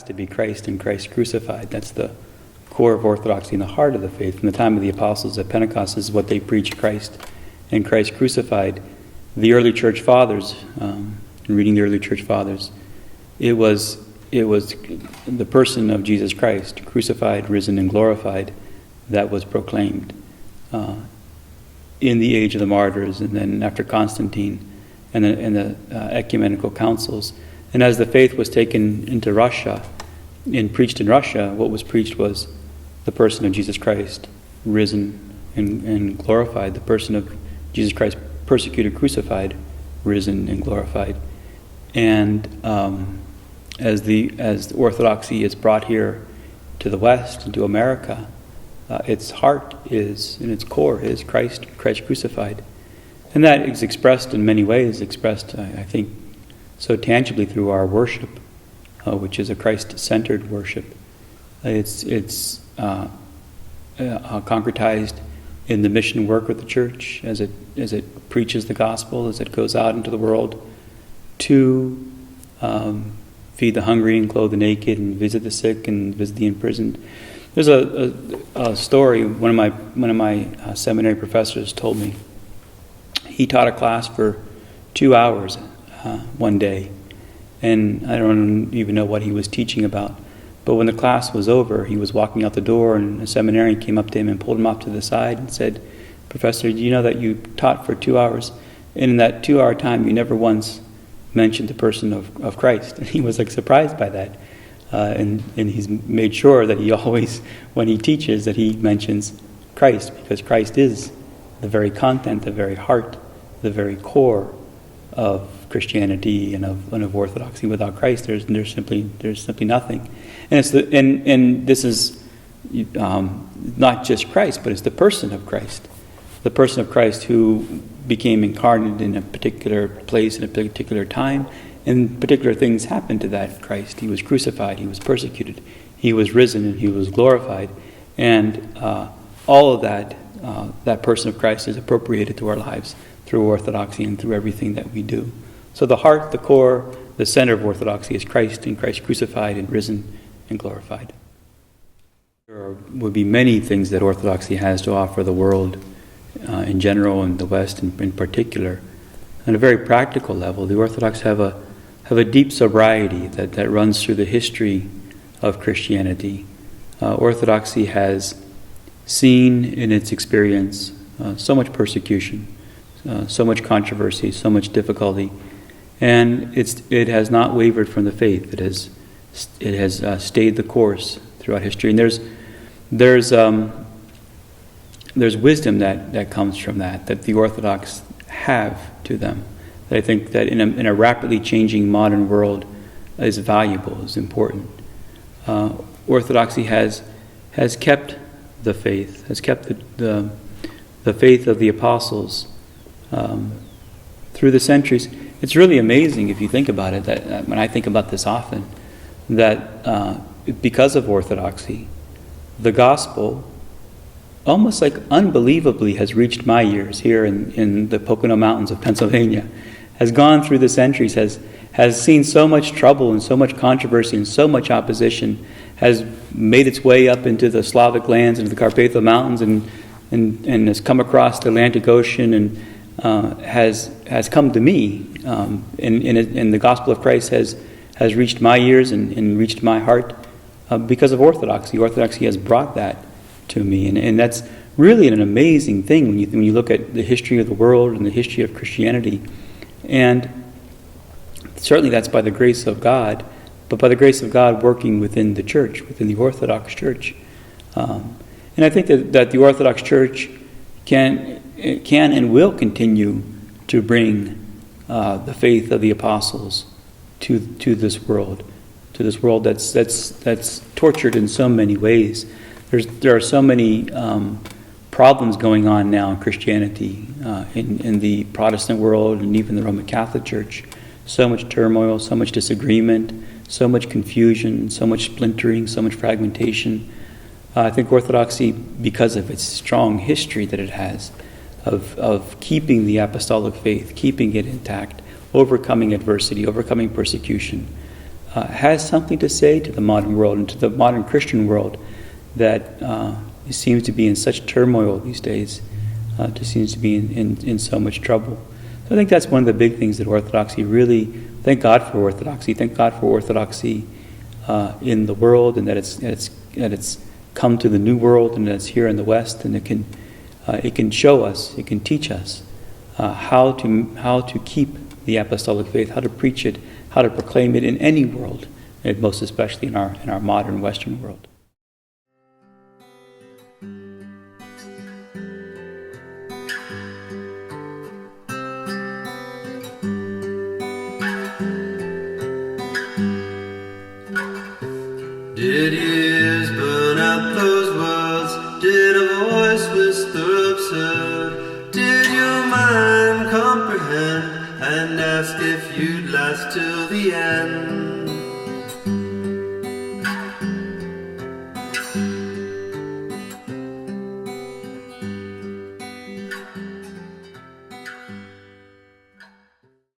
to be Christ and Christ crucified. That's the core of Orthodoxy and the heart of the faith. From the time of the apostles at Pentecost is what they preached, Christ and Christ crucified. The early church fathers, reading the early church fathers, it was the person of Jesus Christ, crucified, risen, and glorified, that was proclaimed in the age of the martyrs, and then after Constantine and the ecumenical councils. And as the faith was taken into Russia and preached in Russia, what was preached was the person of Jesus Christ, risen and glorified, the person of Jesus Christ, persecuted, crucified, risen, and glorified. And as the Orthodoxy is brought here to the West and to America, its heart is, and its core is Christ crucified. And that is expressed in many ways, I think, so tangibly through our worship, which is a Christ-centered worship. It's concretized in the mission work of the church as it preaches the gospel, as it goes out into the world to feed the hungry and clothe the naked and visit the sick and visit the imprisoned. There's a story one of my seminary professors told me. He taught a class for 2 hours one day, and I don't even know what he was teaching about. But when the class was over, he was walking out the door, and a seminarian came up to him and pulled him off to the side and said, "Professor, do you know that you taught for 2 hours? And in that 2-hour time, you never once mentioned the person of Christ." And he was surprised by that. And he's made sure that he always, when he teaches, that he mentions Christ, because Christ is the very content, the very heart, the very core of Christianity and of Orthodoxy. Without Christ, there's simply nothing. And this is not just Christ, but it's the person of Christ. The person of Christ who became incarnate in a particular place, in a particular time, and particular things happened to that Christ. He was crucified, he was persecuted, he was risen, and he was glorified. And all of that person of Christ is appropriated to our lives through Orthodoxy and through everything that we do. So the heart, the core, the center of Orthodoxy is Christ and Christ crucified and risen and glorified. There would be many things that Orthodoxy has to offer the world in general and the West in particular. On a very practical level, the Orthodox have a deep sobriety that runs through the history of Christianity. Orthodoxy has seen in its experience so much persecution, so much controversy, so much difficulty, and it has not wavered from the faith. It has stayed the course throughout history. And there's wisdom that comes from that the Orthodox have to them, that I think that in a rapidly changing modern world is valuable, is important. Orthodoxy has kept the faith, has kept the faith of the apostles through the centuries. It's really amazing if you think about it, that when I think about this often, that because of Orthodoxy, the gospel almost unbelievably has reached my ears here in the Pocono Mountains of Pennsylvania, has gone through the centuries, has seen so much trouble and so much controversy and so much opposition, has made its way up into the Slavic lands, into the Carpatho Mountains, and has come across the Atlantic Ocean, and has come to me, and the gospel of Christ has reached my ears and reached my heart because of Orthodoxy. Orthodoxy has brought that to me, and that's really an amazing thing when you look at the history of the world and the history of Christianity. And certainly that's by the grace of God, but by the grace of God working within the church, within the Orthodox Church. And I think that the Orthodox Church can and will continue to bring the faith of the apostles to this world that's tortured in so many ways. There are so many problems going on now in Christianity, in the Protestant world and even the Roman Catholic Church. So much turmoil, so much disagreement, so much confusion, so much splintering, so much fragmentation. I think Orthodoxy, because of its strong history that it has, of keeping the apostolic faith, keeping it intact, overcoming adversity, overcoming persecution, has something to say to the modern world and to the modern Christian world that seems to be in such turmoil these days, just seems to be in so much trouble. So I think that's one of the big things that Orthodoxy really, thank God for Orthodoxy in the world, and that it's come to the New World, and that it's here in the West, and it can show us, it can teach us how to keep the apostolic faith, how to preach it, how to proclaim it in any world, and most especially in our modern Western world. Did ears burn up those words? Did a voice whisper absurd? Did your mind comprehend and ask if you'd last till the end?